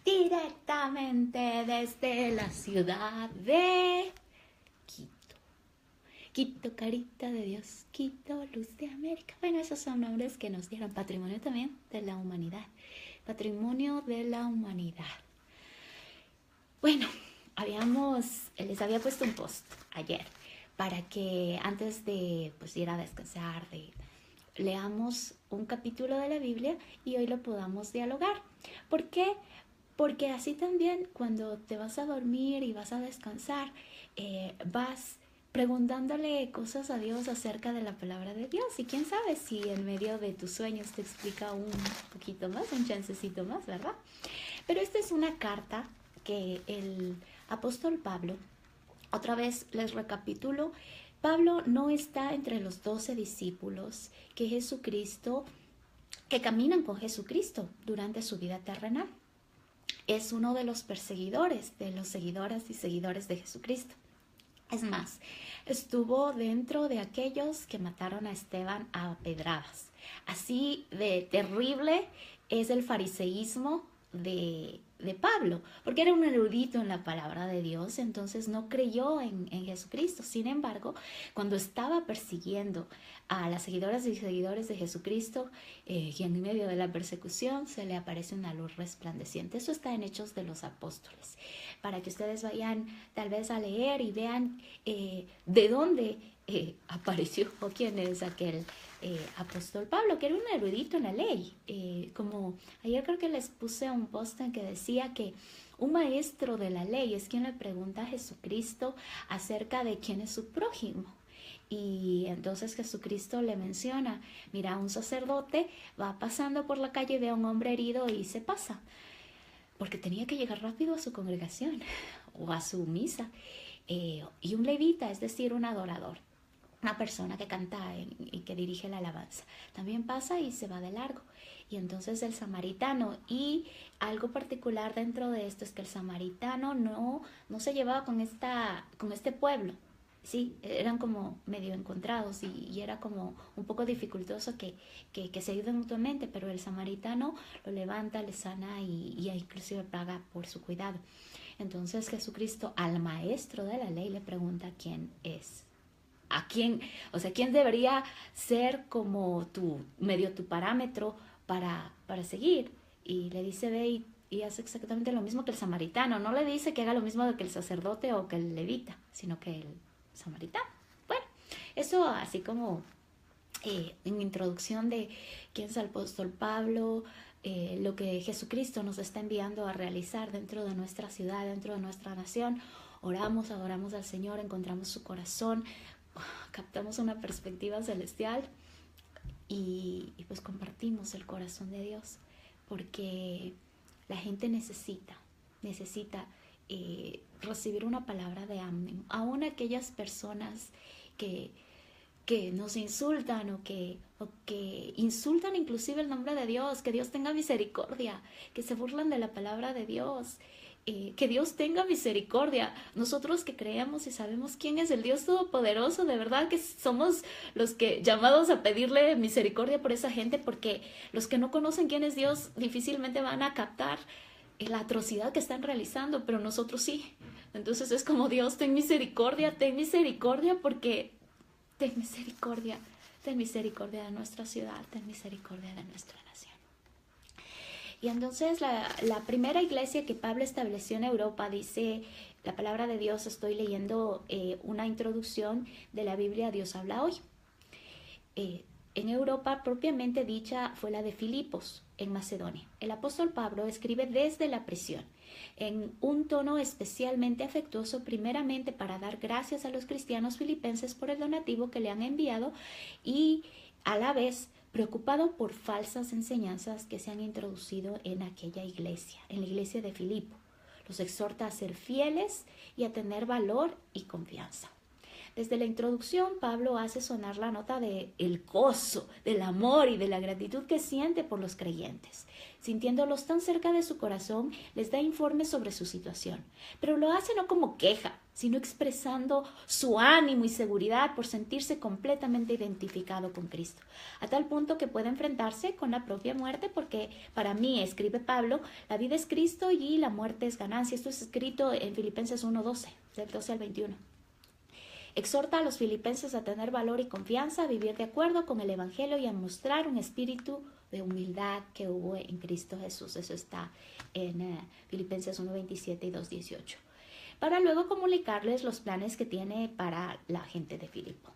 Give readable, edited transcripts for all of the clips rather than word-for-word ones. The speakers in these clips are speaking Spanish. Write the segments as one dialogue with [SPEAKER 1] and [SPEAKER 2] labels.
[SPEAKER 1] directamente desde la ciudad de Quito. Quito, carita de Dios, Quito, luz de América. Bueno, esos son nombres que nos dieron. Patrimonio también de la humanidad. Patrimonio de la humanidad. Bueno, les había puesto un post ayer para que antes de ir a descansar, leamos un capítulo de la Biblia y hoy lo podamos dialogar. ¿Por qué? Porque así también cuando te vas a dormir y vas a descansar, vas preguntándole cosas a Dios acerca de la palabra de Dios. Y quién sabe si en medio de tus sueños te explica un poquito más, un chancecito más, ¿verdad? Pero esta es una carta que el apóstol Pablo, otra vez les recapitulo, Pablo no está entre los 12 discípulos que caminan con Jesucristo durante su vida terrenal. Es uno de los perseguidores, de los seguidores y seguidores de Jesucristo. Es más, estuvo dentro de aquellos que mataron a Esteban a pedradas. Así de terrible es el fariseísmo de Pablo, porque era un erudito en la palabra de Dios, entonces no creyó en Jesucristo. Sin embargo, cuando estaba persiguiendo a las seguidoras y seguidores de Jesucristo, y en medio de la persecución se le aparece una luz resplandeciente. Eso está en Hechos de los Apóstoles, para que ustedes vayan tal vez a leer y vean de dónde apareció o quién es aquel apóstol Pablo, que era un erudito en la ley. Como ayer creo que les puse un post en que decía que un maestro de la ley es quien le pregunta a Jesucristo acerca de quién es su prójimo. Y entonces Jesucristo le menciona, mira, un sacerdote va pasando por la calle y ve a un hombre herido y se pasa, porque tenía que llegar rápido a su congregación o a su misa. Y un levita, es decir, un adorador, una persona que canta y que dirige la alabanza, también pasa y se va de largo. Y entonces el samaritano, y algo particular dentro de esto es que el samaritano no se llevaba con este pueblo, sí, eran como medio encontrados y era como un poco dificultoso que se ayuden mutuamente, pero el samaritano lo levanta, le sana y inclusive paga por su cuidado. Entonces Jesucristo al maestro de la ley le pregunta quién es. ¿Quién debería ser como tu parámetro para seguir? Y le dice, ve y hace exactamente lo mismo que el samaritano. No le dice que haga lo mismo que el sacerdote o que el levita, sino que el samaritano. Bueno, eso así como en introducción de quién es el apóstol Pablo, lo que Jesucristo nos está enviando a realizar dentro de nuestra ciudad, dentro de nuestra nación. Oramos, adoramos al Señor, encontramos su corazón, captamos una perspectiva celestial y pues compartimos el corazón de Dios, porque la gente necesita recibir una palabra de ánimo. Aún aquellas personas que nos insultan o que insultan inclusive el nombre de Dios, que Dios tenga misericordia, que se burlan de la palabra de Dios, que Dios tenga misericordia. Nosotros que creemos y sabemos quién es el Dios Todopoderoso, de verdad que somos los que llamados a pedirle misericordia por esa gente, porque los que no conocen quién es Dios difícilmente van a captar la atrocidad que están realizando, pero nosotros sí. Entonces es como, Dios, ten misericordia, porque ten misericordia de nuestra ciudad, ten misericordia de nuestra nación. Y entonces la primera iglesia que Pablo estableció en Europa, dice la palabra de Dios, estoy leyendo una introducción de la Biblia Dios habla hoy. En Europa propiamente dicha fue la de Filipos, en Macedonia. El apóstol Pablo escribe desde la prisión, en un tono especialmente afectuoso, primeramente para dar gracias a los cristianos filipenses por el donativo que le han enviado y a la vez preocupado por falsas enseñanzas que se han introducido en aquella iglesia, en la iglesia de Filipo. Los exhorta a ser fieles y a tener valor y confianza. Desde la introducción, Pablo hace sonar la nota de el gozo, del amor y de la gratitud que siente por los creyentes. Sintiéndolos tan cerca de su corazón, les da informes sobre su situación. Pero lo hace no como queja, sino expresando su ánimo y seguridad por sentirse completamente identificado con Cristo. A tal punto que puede enfrentarse con la propia muerte, porque para mí, escribe Pablo, la vida es Cristo y la muerte es ganancia. Esto es escrito en Filipenses 1:12, del 12 al 21. Exhorta a los filipenses a tener valor y confianza, a vivir de acuerdo con el Evangelio y a mostrar un espíritu de humildad que hubo en Cristo Jesús. Eso está en Filipenses 1:27 y 2:18. Para luego comunicarles los planes que tiene para la gente de Filipo.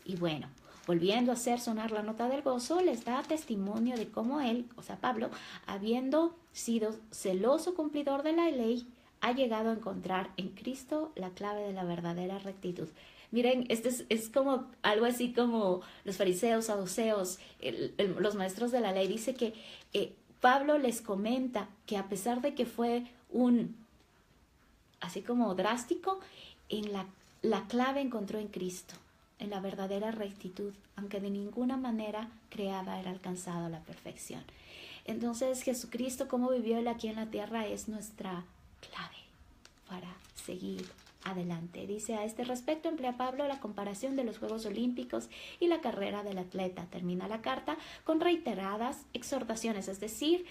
[SPEAKER 1] Y bueno, volviendo a hacer sonar la nota del gozo, les da testimonio de cómo él, o sea, Pablo, habiendo sido celoso cumplidor de la ley, ha llegado a encontrar en Cristo la clave de la verdadera rectitud. Miren, este es como algo así como los fariseos, saduceos, los maestros de la ley. Dice que Pablo les comenta que a pesar de que fue así como drástico, en la clave encontró en Cristo, en la verdadera rectitud, aunque de ninguna manera creaba haber alcanzado la perfección. Entonces Jesucristo, cómo vivió él aquí en la tierra, es nuestra clave para seguir adelante. Dice, a este respecto emplea Pablo la comparación de los Juegos Olímpicos y la carrera del atleta. Termina la carta con reiteradas exhortaciones, es decir,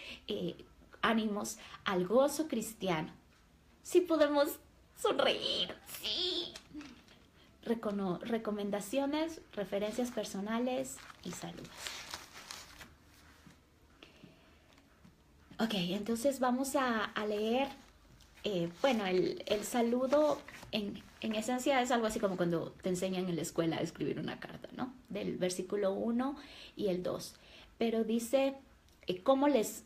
[SPEAKER 1] ánimos al gozo cristiano. Sí podemos sonreír, sí. Recomendaciones, referencias personales y saludos. Ok, entonces vamos a leer, el saludo en esencia es algo así como cuando te enseñan en la escuela a escribir una carta, ¿no? Del versículo 1 y el 2. Pero dice, ¿cómo les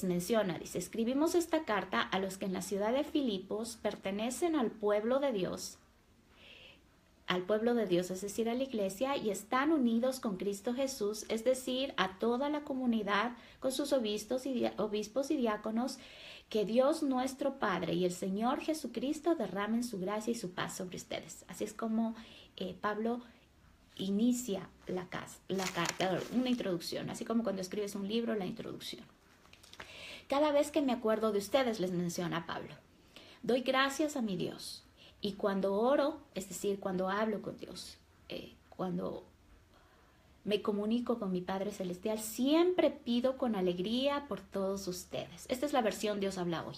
[SPEAKER 1] menciona? Dice, escribimos esta carta a los que en la ciudad de Filipos pertenecen al pueblo de Dios, es decir, a la iglesia, y están unidos con Cristo Jesús, es decir, a toda la comunidad con sus obispos y diáconos, que Dios nuestro Padre y el Señor Jesucristo derramen su gracia y su paz sobre ustedes. Así es como Pablo inicia la carta, una introducción, así como cuando escribes un libro, la introducción. Cada vez que me acuerdo de ustedes, les menciona Pablo, doy gracias a mi Dios. Y cuando oro, es decir, cuando hablo con Dios, cuando me comunico con mi Padre Celestial, siempre pido con alegría por todos ustedes. Esta es la versión Dios habla hoy.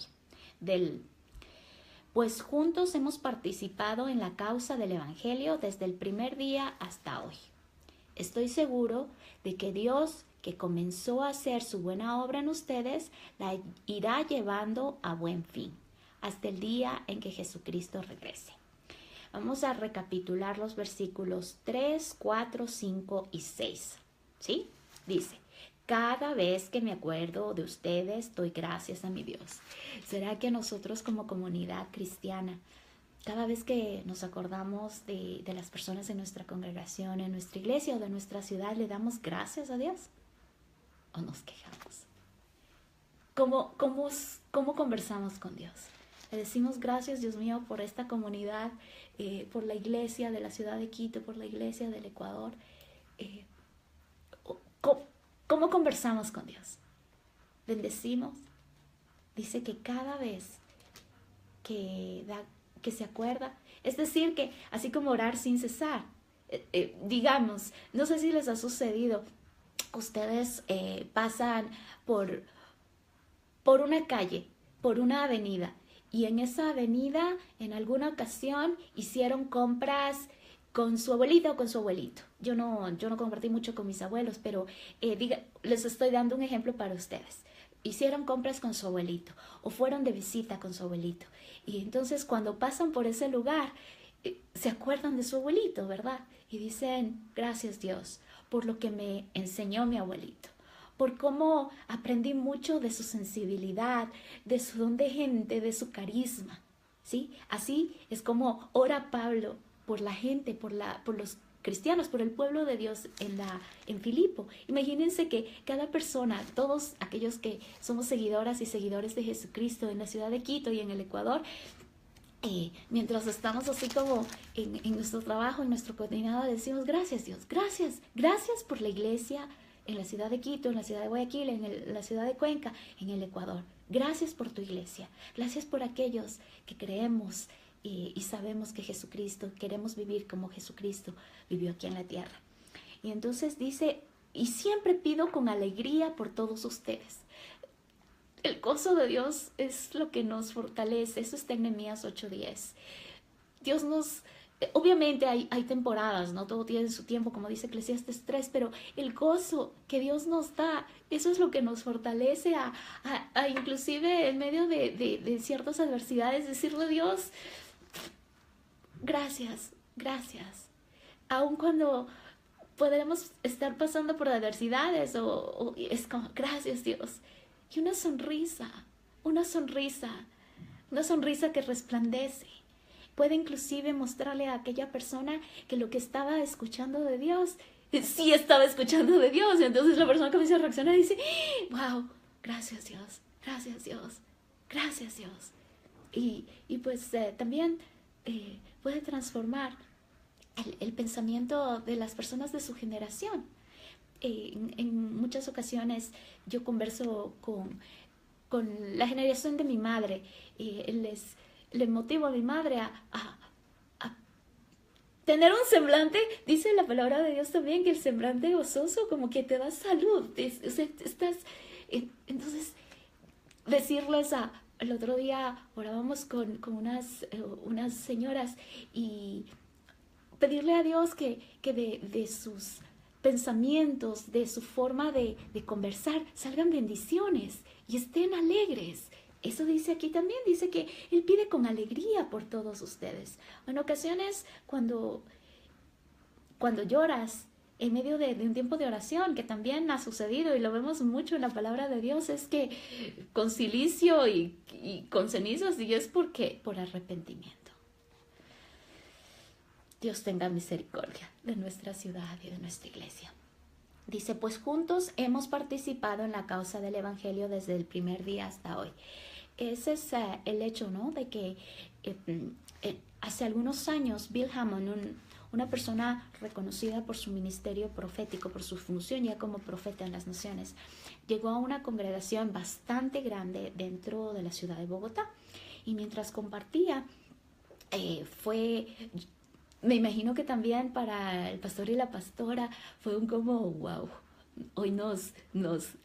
[SPEAKER 1] Pues juntos hemos participado en la causa del Evangelio desde el primer día hasta hoy. Estoy seguro de que Dios, que comenzó a hacer su buena obra en ustedes, la irá llevando a buen fin, hasta el día en que Jesucristo regrese. Vamos a recapitular los versículos 3, 4, 5 y 6. ¿Sí? Dice, cada vez que me acuerdo de ustedes, doy gracias a mi Dios. ¿Será que nosotros como comunidad cristiana, cada vez que nos acordamos de las personas en nuestra congregación, en nuestra iglesia o de nuestra ciudad, le damos gracias a Dios? ¿O nos quejamos? ¿Cómo conversamos con Dios? Le decimos gracias, Dios mío, por esta comunidad, por la iglesia de la ciudad de Quito, por la iglesia del Ecuador. ¿Cómo conversamos con Dios? Bendecimos. Dice que cada vez que se acuerda, es decir, que así como orar sin cesar, digamos, no sé si les ha sucedido, ustedes pasan por una calle, por una avenida, y en esa avenida, en alguna ocasión, hicieron compras con su abuelita o con su abuelito. Yo no compartí mucho con mis abuelos, pero les estoy dando un ejemplo para ustedes. Hicieron compras con su abuelito o fueron de visita con su abuelito. Y entonces cuando pasan por ese lugar, se acuerdan de su abuelito, ¿verdad? Y dicen, gracias Dios por lo que me enseñó mi abuelito, por cómo aprendí mucho de su sensibilidad, de su don de gente, de su carisma, ¿sí? Así es como ora Pablo por la gente, por los cristianos, por el pueblo de Dios en Filipo. Imagínense que cada persona, todos aquellos que somos seguidoras y seguidores de Jesucristo en la ciudad de Quito y en el Ecuador, mientras estamos así como en nuestro trabajo, en nuestro coordinador, decimos gracias Dios, gracias por la iglesia en la ciudad de Quito, en la ciudad de Guayaquil, en la ciudad de Cuenca, en el Ecuador. Gracias por tu iglesia, gracias por aquellos que creemos y sabemos que Jesucristo, queremos vivir como Jesucristo vivió aquí en la tierra. Y entonces dice, y siempre pido con alegría por todos ustedes. El gozo de Dios es lo que nos fortalece. Eso está en Nehemías 8:10. Dios nos... Obviamente hay temporadas, ¿no? Todo tiene su tiempo, como dice Eclesiastes 3, pero el gozo que Dios nos da, eso es lo que nos fortalece a inclusive en medio de ciertas adversidades, decirle a Dios, gracias. Aun cuando podremos estar pasando por adversidades o es como, gracias Dios. Y una sonrisa que resplandece. Puede inclusive mostrarle a aquella persona que lo que estaba escuchando de Dios, sí estaba escuchando de Dios. Y entonces la persona comienza a reaccionar y dice, wow, gracias Dios. Y pues también puede transformar el pensamiento de las personas de su generación. En muchas ocasiones yo converso con la generación de mi madre y le motivo a mi madre a tener un semblante. Dice la palabra de Dios también que el semblante gozoso como que te da salud. Entonces, decirles el otro día orábamos con unas señoras y pedirle a Dios que de sus pensamientos, de su forma de conversar, salgan bendiciones y estén alegres. Eso dice aquí también, dice que Él pide con alegría por todos ustedes. En ocasiones, cuando lloras en medio de un tiempo de oración, que también ha sucedido y lo vemos mucho en la palabra de Dios, es que con cilicio y con cenizas, y es por arrepentimiento. Dios tenga misericordia de nuestra ciudad y de nuestra iglesia. Dice, pues juntos hemos participado en la causa del Evangelio desde el primer día hasta hoy. Ese es el hecho, ¿no? De que hace algunos años Bill Hamon, una persona reconocida por su ministerio profético, por su función ya como profeta en las naciones, llegó a una congregación bastante grande dentro de la ciudad de Bogotá. Y mientras compartía, me imagino que también para el pastor y la pastora fue un como, wow, hoy nos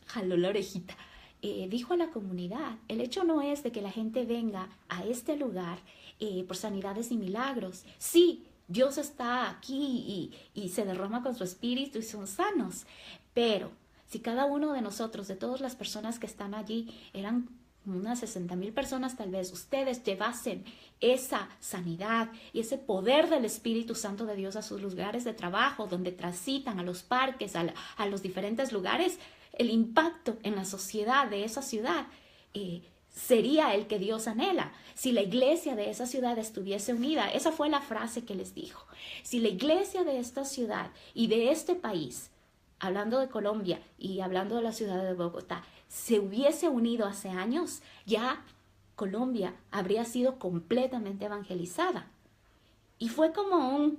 [SPEAKER 1] jaló la orejita. Dijo a la comunidad, el hecho no es de que la gente venga a este lugar por sanidades y milagros. Sí, Dios está aquí y se derrama con su espíritu y son sanos. Pero si cada uno de nosotros, de todas las personas que están allí, eran unas 60,000 personas tal vez, ustedes llevasen esa sanidad y ese poder del Espíritu Santo de Dios a sus lugares de trabajo, donde transitan, a los parques, a los diferentes lugares, el impacto en la sociedad de esa ciudad sería el que Dios anhela. Si la iglesia de esa ciudad estuviese unida, esa fue la frase que les dijo. Si la iglesia de esta ciudad y de este país, hablando de Colombia y hablando de la ciudad de Bogotá, se hubiese unido hace años, ya Colombia habría sido completamente evangelizada. Y fue como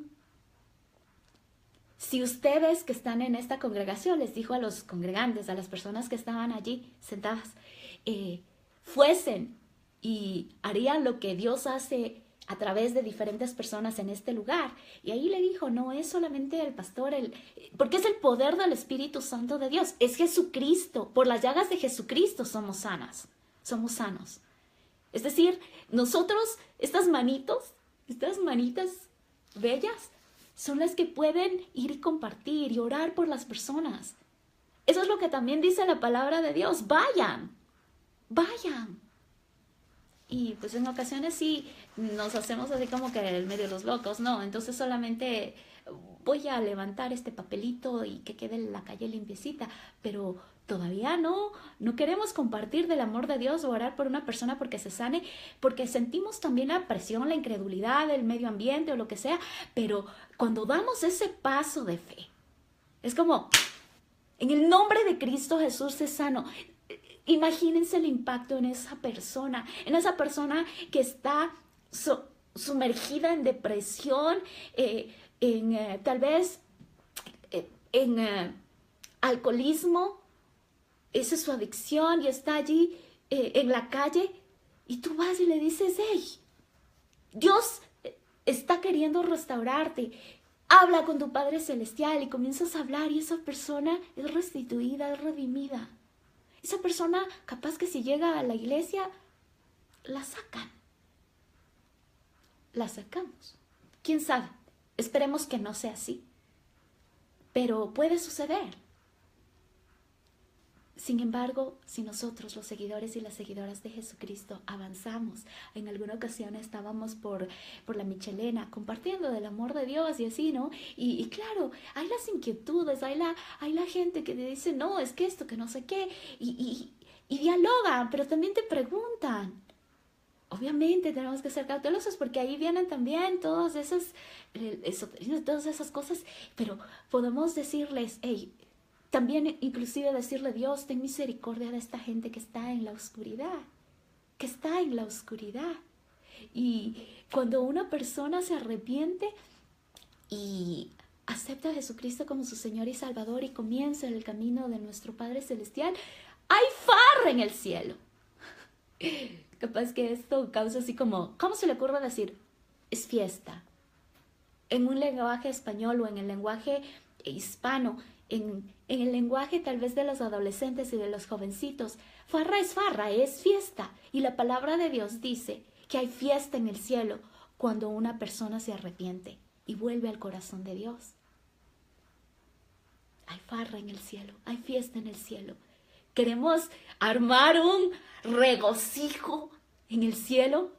[SPEAKER 1] si ustedes que están en esta congregación, les dijo a los congregantes, a las personas que estaban allí sentadas, fuesen y harían lo que Dios hace a través de diferentes personas en este lugar. Y ahí le dijo, no es solamente el pastor, porque es el poder del Espíritu Santo de Dios, es Jesucristo. Por las llagas de Jesucristo somos sanos. Es decir, nosotros, estas manitas bellas, son las que pueden ir y compartir y orar por las personas. Eso es lo que también dice la palabra de Dios. Vayan. Y pues en ocasiones sí nos hacemos así como que en medio de los locos, ¿no? Entonces solamente voy a levantar este papelito y que quede la calle limpiecita, pero todavía no queremos compartir del amor de Dios o orar por una persona porque se sane, porque sentimos también la presión, la incredulidad del medio ambiente o lo que sea, pero cuando damos ese paso de fe, es como, en el nombre de Cristo Jesús se sano. Imagínense el impacto en esa persona que está sumergida en depresión, tal vez en alcoholismo, esa es su adicción y está allí en la calle, y tú vas y le dices, hey, Dios está queriendo restaurarte, habla con tu Padre Celestial, y comienzas a hablar y esa persona es restituida, es redimida. Esa persona capaz que si llega a la iglesia, la sacan. La sacamos. ¿Quién sabe? Esperemos que no sea así. Pero puede suceder. Sin embargo, si nosotros, los seguidores y las seguidoras de Jesucristo, avanzamos, en alguna ocasión estábamos por la Michelena compartiendo del amor de Dios y así, ¿no? Y claro, hay las inquietudes, hay la gente que te dice, no, es que esto, que no sé qué, y dialogan, pero también te preguntan. Obviamente tenemos que ser cautelosos porque ahí vienen también todas esas cosas, pero podemos decirles, hey, también inclusive decirle, Dios, ten misericordia de esta gente que está en la oscuridad, Y cuando una persona se arrepiente y acepta a Jesucristo como su Señor y Salvador y comienza el camino de nuestro Padre Celestial, hay farra en el cielo. Capaz que esto causa así como, ¿cómo se le ocurre decir? Es fiesta. En un lenguaje español o en el lenguaje hispano, en el lenguaje tal vez de los adolescentes y de los jovencitos, farra, es fiesta. Y la palabra de Dios dice que hay fiesta en el cielo cuando una persona se arrepiente y vuelve al corazón de Dios. Hay farra en el cielo, hay fiesta en el cielo. Queremos armar un regocijo en el cielo.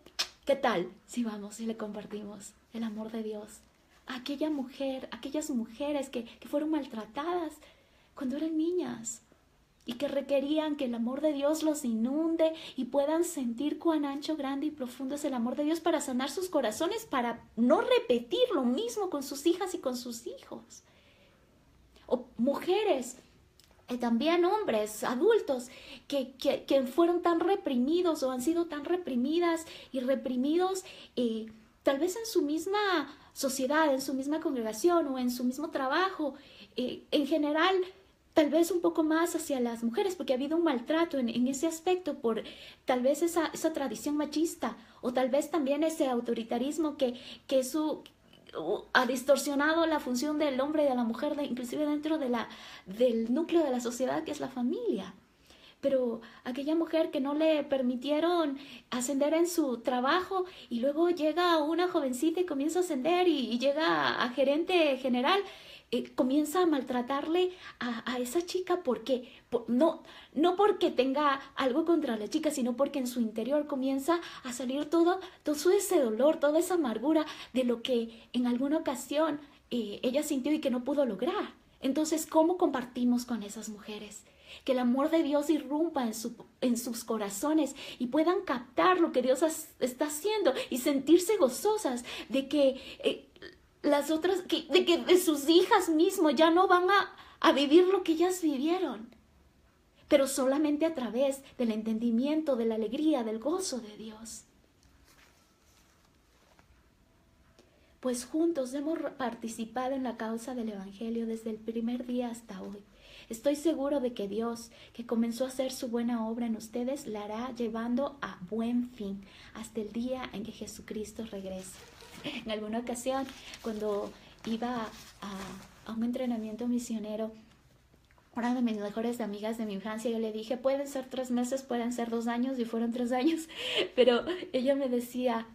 [SPEAKER 1] ¿Qué tal si vamos y le compartimos el amor de Dios a aquellas mujeres que fueron maltratadas cuando eran niñas y que requerían que el amor de Dios los inunde y puedan sentir cuán ancho, grande y profundo es el amor de Dios para sanar sus corazones, para no repetir lo mismo con sus hijas y con sus hijos? O mujeres, también hombres, adultos, que fueron tan reprimidos o han sido tan reprimidas y reprimidos, tal vez en su misma sociedad, en su misma congregación o en su mismo trabajo, en general, tal vez un poco más hacia las mujeres, porque ha habido un maltrato en ese aspecto por tal vez esa tradición machista, o tal vez también ese autoritarismo que ha distorsionado la función del hombre y de la mujer, inclusive dentro del núcleo de la sociedad que es la familia. Pero aquella mujer que no le permitieron ascender en su trabajo y luego llega una jovencita y comienza a ascender y llega a gerente general, comienza a maltratarle a esa chica porque no porque tenga algo contra la chica, sino porque en su interior comienza a salir todo ese dolor, toda esa amargura de lo que en alguna ocasión ella sintió y que no pudo lograr. Entonces, ¿cómo compartimos con esas mujeres? Que el amor de Dios irrumpa en sus corazones y puedan captar lo que Dios está haciendo y sentirse gozosas de que las otras, de que de sus hijas mismo ya no van a vivir lo que ellas vivieron, pero solamente a través del entendimiento, de la alegría, del gozo de Dios. Pues juntos hemos participado en la causa del Evangelio desde el primer día hasta hoy. Estoy seguro de que Dios, que comenzó a hacer su buena obra en ustedes, la hará llevando a buen fin hasta el día en que Jesucristo regrese. En alguna ocasión, cuando iba a un entrenamiento misionero, una de mis mejores amigas de mi infancia, yo le dije, pueden ser 3 meses, pueden ser 2 años, y fueron 3 años, pero ella me decía,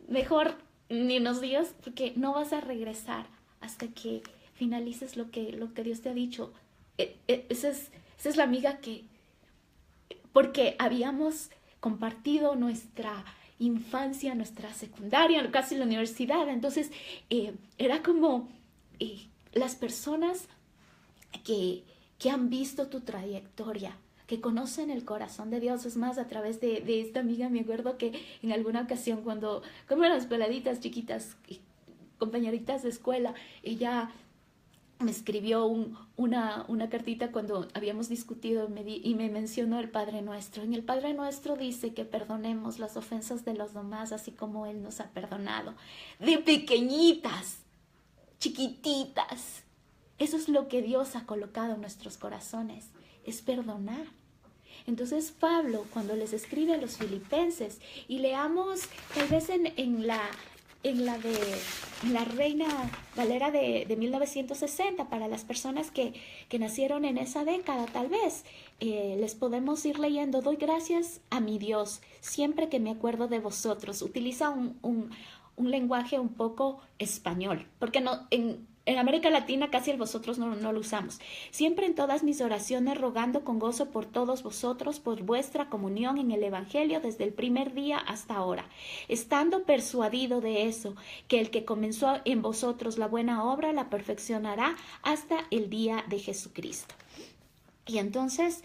[SPEAKER 1] mejor ni nos digas, porque no vas a regresar hasta que finalices lo que Dios te ha dicho. Esa es la amiga porque habíamos compartido nuestra infancia, nuestra secundaria, casi la universidad. Entonces era como las personas que han visto tu trayectoria, que conocen el corazón de Dios. Es más, a través de esta amiga me acuerdo que en alguna ocasión cuando, como las peladitas chiquitas, compañeritas de escuela, ella me escribió una cartita cuando habíamos discutido y me mencionó el Padre Nuestro. En el Padre Nuestro dice que perdonemos las ofensas de los demás, así como Él nos ha perdonado. De pequeñitas, chiquititas. Eso es lo que Dios ha colocado en nuestros corazones, es perdonar. Entonces Pablo, cuando les escribe a los filipenses, y leamos tal vez en la Reina Valera de 1960, para las personas que nacieron en esa década, tal vez les podemos ir leyendo: doy gracias a mi Dios siempre que me acuerdo de vosotros. Utiliza un lenguaje un poco español, porque no, en América Latina casi el vosotros no lo usamos. Siempre en todas mis oraciones rogando con gozo por todos vosotros, por vuestra comunión en el Evangelio desde el primer día hasta ahora, estando persuadido de eso, que el que comenzó en vosotros la buena obra la perfeccionará hasta el día de Jesucristo. Y entonces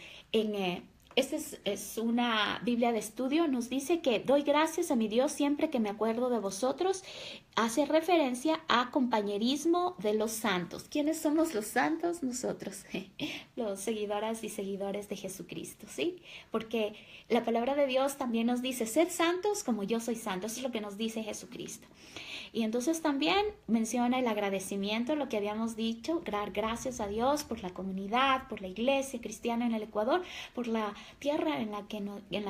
[SPEAKER 1] esta es una Biblia de estudio, nos dice que doy gracias a mi Dios siempre que me acuerdo de vosotros. Hace referencia a compañerismo de los santos. ¿Quiénes somos los santos? Nosotros, los seguidoras y seguidores de Jesucristo, ¿sí? Porque la palabra de Dios también nos dice: sed santos como yo soy santo. Eso es lo que nos dice Jesucristo. Y entonces también menciona el agradecimiento, lo que habíamos dicho: dar gracias a Dios por la comunidad, por la iglesia cristiana en el Ecuador, por la tierra en la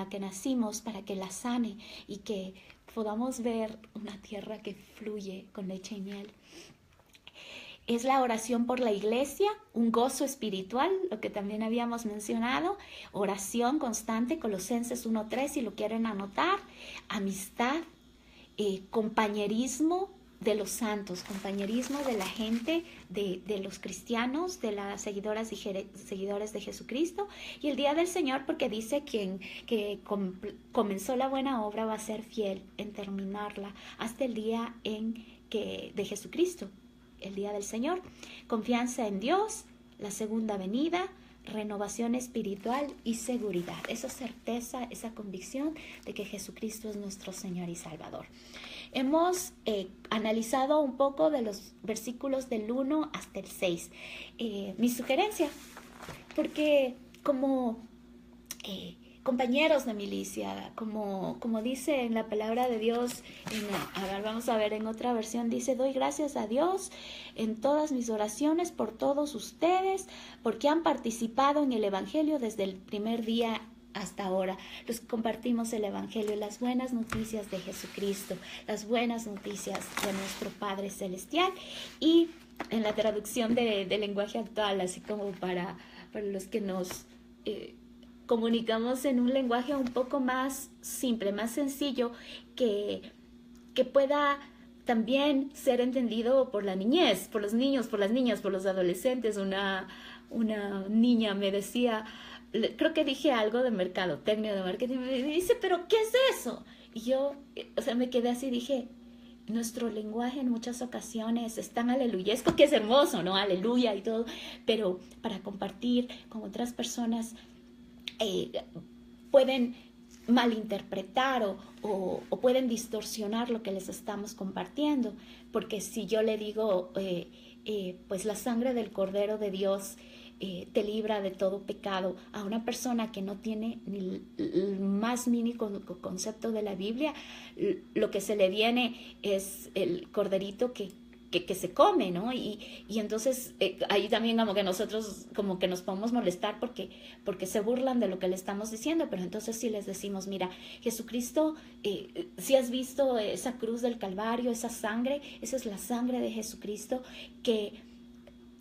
[SPEAKER 1] que nacimos, para que la sane y que podamos ver una tierra que fluye con leche y miel. Es la oración por la iglesia, un gozo espiritual, lo que también habíamos mencionado, oración constante, Colosenses 1:3, si lo quieren anotar, amistad, compañerismo de los santos, compañerismo de la gente, de los cristianos, de las seguidoras y seguidores de Jesucristo, y el día del Señor, porque dice: quien que comenzó la buena obra va a ser fiel en terminarla hasta el día de Jesucristo, el día del Señor. Confianza en Dios, la segunda venida, renovación espiritual y seguridad, esa certeza, esa convicción de que Jesucristo es nuestro Señor y Salvador. Hemos analizado un poco de los versículos del 1 hasta el 6. Mi sugerencia, porque como compañeros de milicia, como dice en la palabra de Dios, vamos a ver, en otra versión dice: doy gracias a Dios en todas mis oraciones por todos ustedes, porque han participado en el Evangelio desde el primer día hasta ahora. Los compartimos el Evangelio, las buenas noticias de Jesucristo, las buenas noticias de nuestro Padre Celestial. Y en la traducción de lenguaje actual, así como para los que nos comunicamos en un lenguaje un poco más simple, más sencillo, que pueda también ser entendido por la niñez, por los niños, por las niñas, por los adolescentes. Una niña me decía, creo que dije algo de mercadotecnia, de marketing, me dice: ¿pero qué es eso? Y yo, me quedé así, dije: nuestro lenguaje en muchas ocasiones es tan aleluyesco, que es hermoso, ¿no? Aleluya y todo, pero para compartir con otras personas pueden malinterpretar o pueden distorsionar lo que les estamos compartiendo, porque si yo le digo pues la sangre del Cordero de Dios te libra de todo pecado, a una persona que no tiene ni el más mínimo concepto de la Biblia, lo que se le viene es el corderito que se come, ¿no? Y entonces ahí también como que nosotros como que nos podemos molestar porque se burlan de lo que le estamos diciendo. Pero entonces si les decimos: mira, Jesucristo, si has visto esa cruz del Calvario, esa sangre, esa es la sangre de Jesucristo que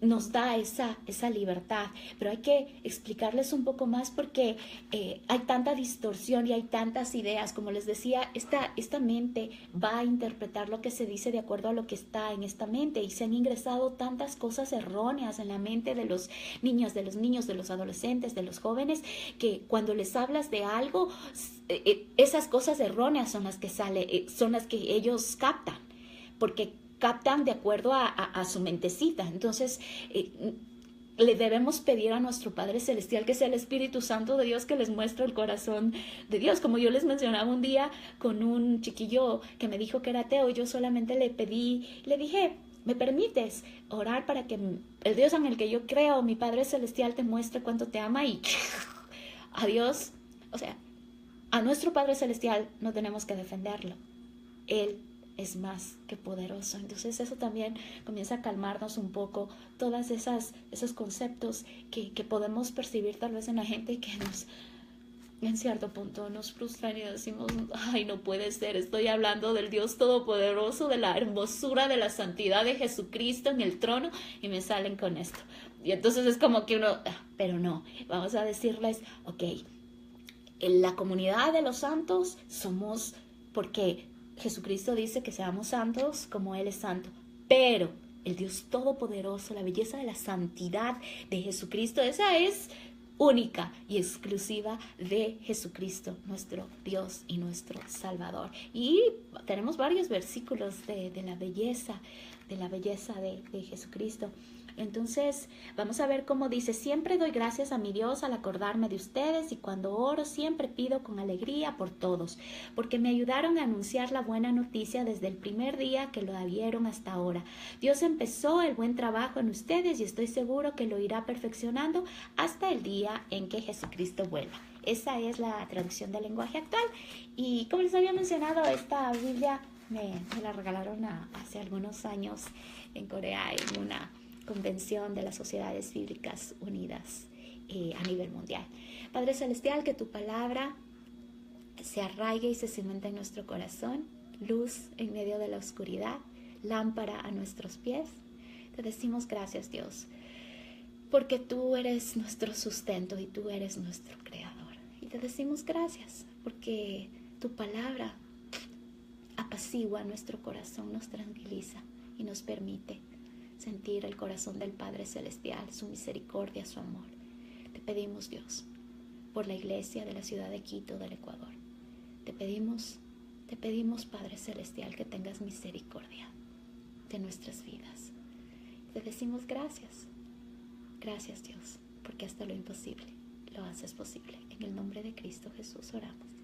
[SPEAKER 1] nos da esa libertad. Pero hay que explicarles un poco más, porque hay tanta distorsión y hay tantas ideas. Como les decía, esta mente va a interpretar lo que se dice de acuerdo a lo que está en esta mente, y se han ingresado tantas cosas erróneas en la mente de los niños, de los adolescentes, de los jóvenes, que cuando les hablas de algo, esas cosas erróneas son las que son las que ellos captan, porque captan de acuerdo a su mentecita. Entonces le debemos pedir a nuestro Padre Celestial, que sea el Espíritu Santo de Dios, que les muestre el corazón de Dios. Como yo les mencionaba un día con un chiquillo que me dijo que era ateo, yo solamente le dije: ¿Me permites orar para que el Dios en el que yo creo, mi Padre Celestial, te muestre cuánto te ama? Y a Dios, o sea, a nuestro Padre Celestial no tenemos que defenderlo. Él es más que poderoso. Entonces eso también comienza a calmarnos un poco todas esos conceptos que podemos percibir tal vez en la gente y que en cierto punto nos frustran y decimos, ay, no puede ser, estoy hablando del Dios Todopoderoso, de la hermosura, de la santidad de Jesucristo en el trono, y me salen con esto. Y entonces es como que uno, pero no, vamos a decirles, ok, en la comunidad de los santos somos, porque Jesucristo dice que seamos santos como Él es santo, pero el Dios Todopoderoso, la belleza de la santidad de Jesucristo, esa es única y exclusiva de Jesucristo, nuestro Dios y nuestro Salvador. Y tenemos varios versículos de la belleza de Jesucristo. Entonces vamos a ver cómo dice: siempre doy gracias a mi Dios al acordarme de ustedes, y cuando oro siempre pido con alegría por todos, porque me ayudaron a anunciar la buena noticia desde el primer día que lo vieron hasta ahora. Dios empezó el buen trabajo en ustedes y estoy seguro que lo irá perfeccionando hasta el día en que Jesucristo vuelva. Esa es la traducción del lenguaje actual. Y como les había mencionado, esta Biblia me la regalaron hace algunos años en Corea, en una convención de las Sociedades Bíblicas Unidas a nivel mundial. Padre Celestial, que tu palabra se arraigue y se cimente en nuestro corazón, luz en medio de la oscuridad, lámpara a nuestros pies. Te decimos gracias, Dios, porque tú eres nuestro sustento y tú eres nuestro creador. Y te decimos gracias porque tu palabra apacigua nuestro corazón, nos tranquiliza y nos permite sentir el corazón del Padre Celestial, su misericordia, su amor. Te pedimos, Dios, por la iglesia de la ciudad de Quito, del Ecuador. Te pedimos, Padre Celestial, que tengas misericordia de nuestras vidas. Te decimos gracias. Gracias, Dios, porque hasta lo imposible lo haces posible. En el nombre de Cristo Jesús oramos.